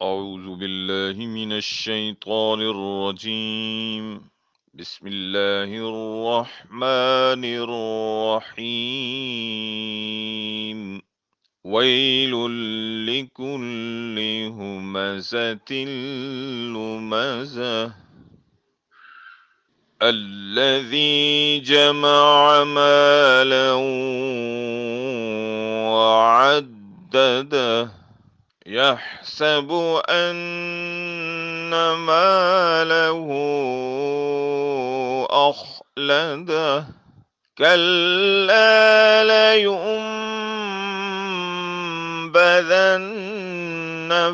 أعوذ بالله من الشيطان الرجيم. بسم الله الرحمن الرحيم. ويل لكل همزة لمزة الذي جمع مالا وعدده يحسب أن ماله أخلده كلا لينبذن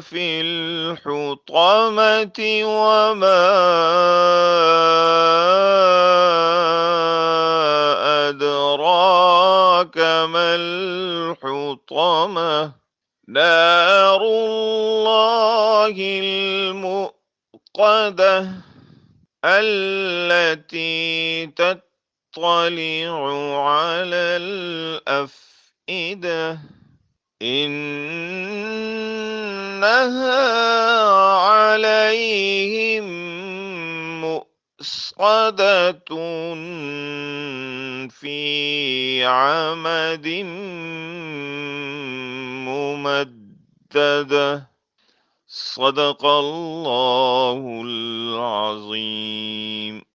في الحطمة وما أدراك ما الحطمة نار الله الموقدة التي تطلع على الأفئدة إنها عليهم مؤصدة في عمد ممددة صدق الله العظيم.